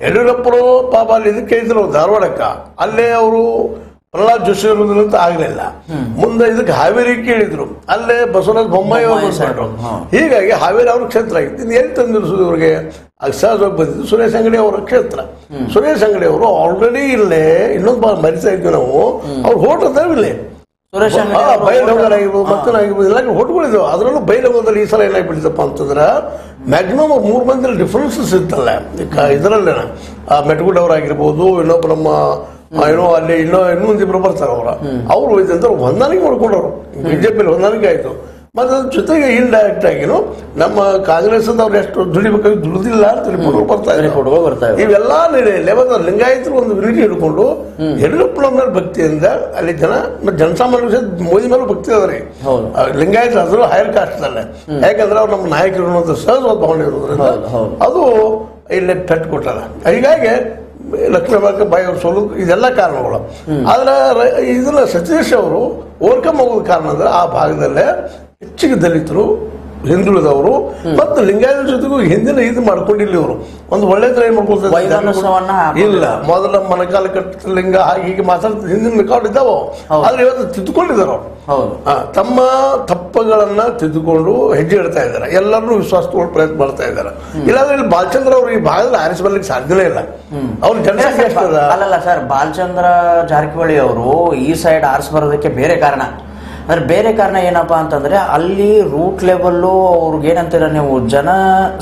ಯಡಿಯೂರಪ್ಪರು ಪಾಪ ಅಲ್ಲಿ ಇದಕ್ಕೆ ಇದ್ರು ಧಾರವಾಡಕ್ಕ, ಅಲ್ಲೇ ಅವರು ಪ್ರಹ್ಲಾದ್ ಜೋಶಿ ಇರುವುದಂತ ಆಗ್ಲಿಲ್ಲ. ಮುಂದೆ ಇದಕ್ಕೆ ಹಾವೇರಿ ಕೇಳಿದ್ರು, ಅಲ್ಲೇ ಬಸವರಾಜ ಬೊಮ್ಮಾಯಿ ಅವರು. ಹೀಗಾಗಿ ಹಾವೇರಿ ಅವ್ರ ಕ್ಷೇತ್ರ ಆಗಿತ್ತು. ಇನ್ನು ಎಲ್ಲಿ ತಂದಿರಿಸೋದು ಇವ್ರಿಗೆ? ಸಹಜವಾಗಿ ಬಂದಿದ್ದು ಸುರೇಶ್ ಅಂಗಡಿ ಅವರ ಕ್ಷೇತ್ರ. ಸುರೇಶ್ ಅಂಗಡಿ ಅವರು ಆಲ್ರೆಡಿ ಇಲ್ಲೇ ಇನ್ನೊಂದು ಮರಿತಾ ಇದ್ವಿ ನಾವು, ಅವ್ರು ಹೋಟ್ ಅಂತಾರೆ ಇಲ್ಲೇ ಬೈಲಹೊಂಗಲಾಗಿರ್ಬೋದು, ಮತ್ತನಾಗಿರ್ಬೋದು, ಎಲ್ಲ ಹೊಟ್ಗಳಿದ್ದಾವೆ. ಅದರಲ್ಲೂ ಬೈಲಹೊಂಗದಲ್ಲಿ ಈ ಸಲ ಏನಾಗ್ಬಿಟ್ಟಿದ್ದಪ್ಪ ಅಂತಂದ್ರೆ ಮ್ಯಾಕ್ಸಿಮಮ್ 3 ಮಂದಿ ಡಿಫ್ರೆನ್ಸಸ್ ಇತ್ತಲ್ಲ ಇದರಲ್ಲೇ. ಮೆಟ್ಗುಡ್ ಅವರಾಗಿರ್ಬೋದು, ಇನ್ನೊಬ್ಬ ನಮ್ಮ ಏನೋ ಅಲ್ಲಿ ಇನ್ನೊಂದಿಬ್ರು ಬರ್ತಾರೆ ಅವ್ರು ಇದ್ದಂತ ಹೊಂದಾಣಿಕೆ ಮಾಡ್ಕೊಂಡವ್ರು, ಬಿಜೆಪಿಯಲ್ಲಿ ಹೊಂದಾಣಿಕೆ ಆಯ್ತು. ಮತ್ತೆ ಅದ್ರ ಜೊತೆಗೆ ಇಂಡೈರೆಕ್ಟ್ ಆಗಿನು ನಮ್ಮ ಕಾಂಗ್ರೆಸ್ ಅವ್ರು ಎಷ್ಟು ದುಡಿಬೇಕಾಗಿ ದುಡಿದಿಲ್ಲ ಅಂತ ರಿಪೋರ್ಟ್ ಬರ್ತಾ ಇದೆ. ಇವೆಲ್ಲ ನಡೆಯಲ್ಲ. ಲಿಂಗಾಯತರು ಒಂದು ವಿನಿಟಿ ಹಿಡ್ಕೊಂಡು ಯಡಿಯೂರಪ್ಪನ ಮೇಲೆ ಭಕ್ತಿಯಿಂದ ಅಲ್ಲಿ ಜನಸಾಮಾನ್ಯ ಮೋದಿ ಮೇಲೂ ಭಕ್ತಿ ಅದ್ರಿ. ಲಿಂಗಾಯತರು ಅದ್ರ ಹೈಯರ್ ಕಾಸ್ಟ್ ಅಲ್ಲೇ, ಯಾಕಂದ್ರೆ ಅವ್ರು ನಮ್ಮ ನಾಯಕರು ಅನ್ನೋದು ಸಹಜವಾದ ಭಾವನೆ ಇರೋದ್ರಿಂದ ಅದು ಇಲ್ಲಿ ಪೆಟ್ಟು ಕೊಟ್ಟಾರ. ಹೀಗಾಗಿ ಲಕ್ಷ್ಮೀ ಬಾಯಿ ಅವರು ಸೋಲೋದು ಇದೆಲ್ಲ ಕಾರಣಗಳು. ಆದ್ರೆ ಇದನ್ನ ಸತೀಶ್ ಅವರು ಓವರ್ಕಮ್ ಆಗೋದು ಕಾರಣ ಅಂದ್ರೆ ಆ ಭಾಗದಲ್ಲೇ ಹೆಚ್ಚಿಗೆ ದಲಿತರು, ಹಿಂದುಳಿದವರು ಮತ್ತು ಲಿಂಗಾಯತರ ಜೊತೆಗೂ ಹಿಂದಿನ ಇದು ಮಾಡ್ಕೊಂಡಿಲ್ಲ. ಇವರು ಒಂದು ಒಳ್ಳೆ ತರ ಏನ್ ಮಾಡ್ಕೊಳ್ತಾರೆ ಇಲ್ಲ, ಮೊದಲ ಮನಕಾಲ ಕಟ್ಟ ಲಿಂಗ ಹೀಗೆ ಮಾತಾಡ್ತಾರೆ, ಹಿಂದಿನ ರೆಕಾರ್ಡ್ ಇದ್ದಾವ. ಆದ್ರೆ ಇವತ್ತು ತಿದ್ದುಕೊಂಡಿದ್ದಾರೆ ಅವರು. ತಮ್ಮ ತಪ್ಪುಗಳನ್ನ ತಿದ್ದುಕೊಂಡು ಹೆಜ್ಜೆ ಇಡ್ತಾ ಇದ್ದಾರೆ. ಎಲ್ಲರೂ ವಿಶ್ವಾಸ ತಗೊಳ್ಳೋ ಪ್ರಯತ್ನ ಮಾಡ್ತಾ ಇದ್ದಾರೆ. ಇಲ್ಲಾಂದ್ರೆ ಇಲ್ಲಿ ಬಾಲಚಂದ್ರ ಅವರು ಈ ಭಾಗದಲ್ಲಿ ಆರಿಸಿ ಬರ್ಲಿಕ್ಕೆ ಸಾಧ್ಯನೇ ಇಲ್ಲ. ಅವ್ರ ಜನಸಂಖ್ಯೆ ಅಲ್ಲಲ್ಲ ಸರ್, ಬಾಲಚಂದ್ರ ಜಾರಕಿಹೊಳಿ ಅವರು ಈ ಸೈಡ್ ಆರಿಸಿ ಬರೋದಕ್ಕೆ ಬೇರೆ ಕಾರಣ. ಅಂದ್ರೆ ಬೇರೆ ಕಾರಣ ಏನಪ್ಪಾ ಅಂತಂದ್ರೆ ಅಲ್ಲಿ ರೂಟ್ ಲೆವೆಲ್ಲು ಅವ್ರಿಗೆ ಏನಂತೀರ ನೀವು, ಜನ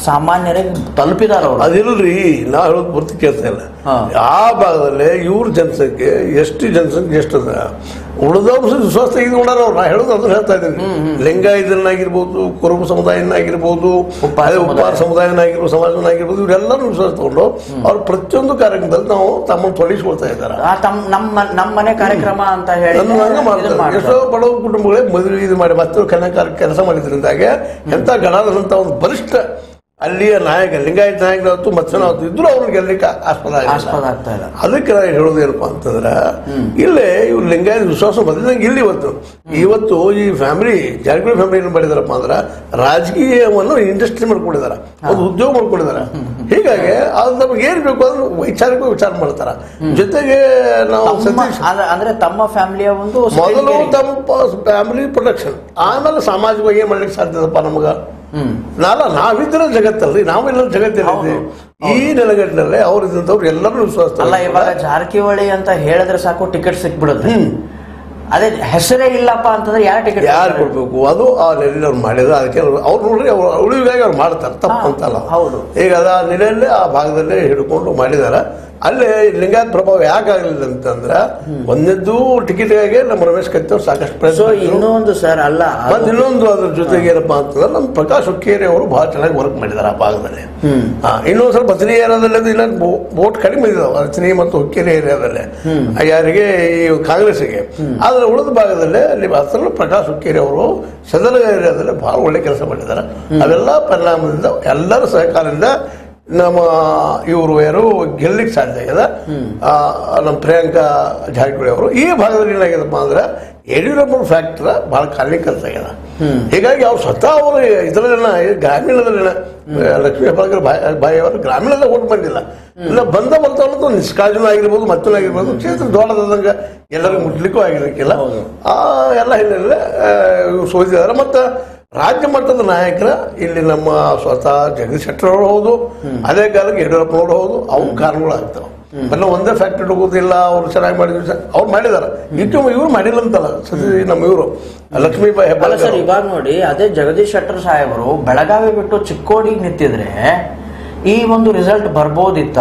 ಸಾಮಾನ್ಯರಿಗೆ ತಲುಪಿದಾರ ಅವ್ರು. ಅದಿಲ್ರಿ, ನಾ ಹೇಳೋದು ಪೂರ್ತಿ ಕೇಳ್ತಾ ಇಲ್ಲ. ಆ ಭಾಗದಲ್ಲಿ ಇವ್ರ ಜನಸಂಖ್ಯೆ ಎಷ್ಟು ಜನಸಂಖ್ಯೆ ಎಷ್ಟದ, ಉಳಿದವ್ರು ವಿಶ್ವಾಸ ತೆಗೆದುಕೊಂಡಾರ ಅವ್ರು. ನಾ ಹೇಳೋದು ಅದನ್ನ ಹೇಳ್ತಾ ಇದ್ದೀನಿ. ಲಿಂಗಾಯತನಾಗಿರ್ಬೋದು, ಕುರುಬ ಸಮುದಾಯನಾಗಿರ್ಬೋದು, ಉಪ್ಪಾರ ಸಮುದಾಯನಾಗಿರ್ಬೋದು, ಸಮಾಜನಾಗಿರ್ಬೋದು, ಇವರೆಲ್ಲರೂ ವಿಶ್ವಾಸ ತಗೊಂಡು ಅವ್ರು ಪ್ರತಿಯೊಂದು ಕಾರ್ಯಕ್ರಮದಲ್ಲಿ ನಾವು ತಮ್ಮನ್ನು ತೊಡಗಿಸ್ಕೊಳ್ತಾ ಇದ್ದಾರೆ. ನಮ್ಮ ಮನೆ ಕಾರ್ಯಕ್ರಮ ಅಂತ ಹೇಳಿ ಎಷ್ಟೋ ಬಡವ ಕುಟುಂಬಗಳೇ ಮದುವೆ ಇದು ಮಾಡಿ ಮತ್ತೆ ಕೆಲಸ ಮಾಡಿದ್ರಿಂದಾಗೆ ಎಂತ ಗಣಾದಂತ ಒಂದು ಬಲಿಷ್ಠ ಅಲ್ಲಿಯ ನಾಯಕ, ಲಿಂಗಾಯತ ನಾಯಕರಾಯ್ತು ಮತ್ಸನಾವತ್ತು ಇದ್ರು ಅವ್ರಿಗೆ ಗೆಲ್ಲಕ್ಕೆ ಆಸ್ಪದ ಆಗ್ತಾ ಇಲ್ಲ. ಅದಕ್ಕೆ ನಾನು ಹೇಳೋದು ಏನಪ್ಪಾ ಅಂತಂದ್ರೆ ಇಲ್ಲೇ ಇವ್ರು ಲಿಂಗಾಯತ ವಿಶ್ವಾಸ ಬಂದಿದ್ದಂಗೆ ಇಲ್ಲಿ ಇವತ್ತು ಈ ಫ್ಯಾಮಿಲಿ ಜಾರಕಿಹೊಳಿ ಫ್ಯಾಮಿಲಿ ಏನ್ ಮಾಡಿದಾರಪ್ಪ ಅಂದ್ರೆ ರಾಜಕೀಯವನ್ನು ಇಂಡಸ್ಟ್ರಿ ಮಾಡ್ಕೊಂಡಿದ್ದಾರೆ, ಒಂದು ಉದ್ಯೋಗ ಮಾಡ್ಕೊಂಡಿದ್ದಾರೆ. ಹೀಗಾಗಿ ಅದು ನಮ್ಗೆ ಏನ್ ಬೇಕು ಅದನ್ನು ವೈಚಾರಿಕ ವಿಚಾರ ಮಾಡ್ತಾರ. ಜೊತೆಗೆ ನಾವು ಅಂದ್ರೆ ತಮ್ಮ ಫ್ಯಾಮಿಲಿಯ ಒಂದು ಮೊದಲು ತಮ್ಮ ಫ್ಯಾಮಿಲಿ ಪ್ರೊಟೆಕ್ಷನ್, ಆಮೇಲೆ ಸಾಮಾಜಿಕವಾಗಿ ಏನ್ ಮಾಡ್ಲಿಕ್ಕೆ ಸಾಧ್ಯದಪ್ಪ ನಮಗ. ನಾವಿದ್ರ ಜಗತ್ತಲ್ರಿ, ನಾವೆಲ್ಲ ಜಗತ್ತಿದ್ದೀವಿ. ಈ ನೆಲಗಟ್ಟಿನಲ್ಲೇ ಅವ್ರು ಇದ್ದಂಥವ್ರು ಎಲ್ಲರೂ ವಿಶ್ವಾಸ. ಅಲ್ಲ, ಇವಾಗ ಜಾರಕಿಹೊಳಿ ಅಂತ ಹೇಳಿದ್ರೆ ಸಾಕು ಟಿಕೆಟ್ ಸಿಕ್ಬಿಡುತ್ತೆ. ಅದೇ ಹೆಸರೇ ಇಲ್ಲಪ್ಪ ಅಂತಂದ್ರೆ ಯಾರು ಕೊಡ್ಬೇಕು? ಅದು ಆ ನೆಲೆಯಲ್ಲಿ ಅವ್ರು ಮಾಡಿದ್ರೆ ಅದಕ್ಕೆ ಅವ್ರು ನೋಡ್ರಿ ಅವ್ರು ಉಳಿವಿಗಾಗಿ ಅವ್ರು ಮಾಡ್ತಾರೆ, ತಪ್ಪಂತಲ್ಲ. ಹೌದು. ಈಗ ಅದ ನೆಲೆಯಲ್ಲೇ ಆ ಭಾಗದಲ್ಲೇ ಹಿಡ್ಕೊಂಡು ಮಾಡಿದಾರ. ಅಲ್ಲೇ ಲಿಂಗಾಯತ ಪ್ರಭಾವ ಯಾಕಾಗಲಿಲ್ಲ ಅಂತಂದ್ರೆ ಒಂದೆದ್ದು ಟಿಕೆಟ್ಗಾಗಿ ನಮ್ಮ ರಮೇಶ್ ಕತ್ತಿ ಅವ್ರು ಸಾಕಷ್ಟು ಪ್ರಯತ್ನ. ಇನ್ನೊಂದು ಸರ್ ಅಲ್ಲ, ಮತ್ತೆ ಇನ್ನೊಂದು ಅದ್ರ ಜೊತೆಗೆ ಏನಪ್ಪಾ ಅಂತಂದ್ರೆ ನಮ್ಮ ಪ್ರಕಾಶ್ ಹುಕ್ಕೇರಿ ಅವರು ಬಹಳ ಚೆನ್ನಾಗಿ ವರ್ಕ್ ಮಾಡಿದಾರೆ ಆ ಭಾಗದಲ್ಲಿ. ಇನ್ನೊಂದು ಸ್ವಲ್ಪ ಬಸರಿ ಏರಿಯಾದಲ್ಲಿ ಇಲ್ಲ ವೋಟ್ ಕಡಿಮೆ ಇದಾವೆ ರಚನೆ ಮತ್ತು ಹುಕ್ಕೇರಿ ಏರಿಯಾದಲ್ಲಿ ಯಾರಿಗೆ, ಈ ಕಾಂಗ್ರೆಸ್ಗೆ. ಆದ್ರೆ ಉಳಿದ ಭಾಗದಲ್ಲಿ ಅಲ್ಲಿ ಅಸಲು ಪ್ರಕಾಶ್ ಹುಕ್ಕೇರಿ ಅವರು ಸದನ ಏರಿಯಾದಲ್ಲಿ ಬಹಳ ಒಳ್ಳೆ ಕೆಲಸ ಮಾಡಿದ್ದಾರೆ. ಅವೆಲ್ಲ ಪರಿಣಾಮದಿಂದ ಎಲ್ಲರ ಸಹಕಾರದಿಂದ ನಮ್ಮ ಇವರು ಯಾರು ಗೆಲ್ಲಿಕ್ಕೆ ಸಾಧ್ಯ ಆಗ್ಯದ. ನಮ್ಮ ಪ್ರಿಯಾಂಕಾ ಜಾರಕಿಹೊಳಿ ಅವರು ಈ ಭಾಗದಲ್ಲಿ ಏನಾಗ್ಯದಪ್ಪ ಅಂದ್ರೆ ಯಡಿಯೂರಪ್ಪ ಫ್ಯಾಕ್ಟರ್ ಬಹಳ ಖಾಲಿ ಕೆಲಸ ಆಗ್ಯದ. ಹೀಗಾಗಿ ಅವ್ರು ಸ್ವತಃ ಅವರು ಇದರಲ್ಲಿನ ಗ್ರಾಮೀಣದಲ್ಲಿನ ಲಕ್ಷ್ಮೀ ಹೆಬ್ಬಾಳ್ಕರ್ ಬಾಯಿ ಅವರು ಗ್ರಾಮೀಣದ ಓಟ್ ಬಂದಿಲ್ಲ. ಇಲ್ಲ ಬರ್ತಾ ಅನ್ನೋದು ನಿಷ್ಕಾಳಜಿನೂ ಆಗಿರ್ಬೋದು, ಮತ್ತೂ ಆಗಿರ್ಬೋದು, ಕ್ಷೇತ್ರ ದೊಡ್ಡದಂಗ ಎಲ್ಲರಿಗೂ ಮುಟ್ಲಿಕ್ಕೂ ಆಗಿರ್ಬೇಕಿಲ್ಲ. ಆ ಎಲ್ಲ ಹಿನ್ನೆಲೆ ಇವ್ರು ಸೋತಿದ್ದಾರೆ. ಮತ್ತು ರಾಜ್ಯ ಮಟ್ಟದ ನಾಯಕರ ಇಲ್ಲಿ ನಮ್ಮ ಸ್ವತಃ ಜಗದೀಶ್ ಶೆಟ್ಟರ್ ಅವರು ಹೌದು, ಅದೇ ಕಾಲಕ್ಕೆ ಯಡಿಯೂರಪ್ಪನವರು ಹೌದು. ಅವು ಕಾರಣಗಳು ಆಗ್ತಾವೆ. ಎಲ್ಲ ಒಂದೇ ಫ್ಯಾಕ್ಟ್ರಿ ಹೋಗೋದಿಲ್ಲ. ಅವ್ರು ಚೆನ್ನಾಗಿ ಮಾಡಿದ್ರು, ಅವ್ರು ಮಾಡಿದಾರೆ. ಇವ್ರು ಮಾಡಿಲ್ಲ ಅಂತಲ್ಲ ನಮ್ಮ ಇವರು ಲಕ್ಷ್ಮೀಬಾಯಿ ಹೆಬ್ಬಾಳ್ಕರ್ ಸರ್. ಇವಾಗ ನೋಡಿ, ಅದೇ ಜಗದೀಶ್ ಶೆಟ್ಟರ್ ಸಾಹೇಬರು ಬೆಳಗಾವಿ ಬಿಟ್ಟು ಚಿಕ್ಕೋಡಿಗೆ ನಿಂತಿದ್ರೆ ಈ ಒಂದು ರಿಸಲ್ಟ್ ಬರ್ಬೋದಿತ್ತ?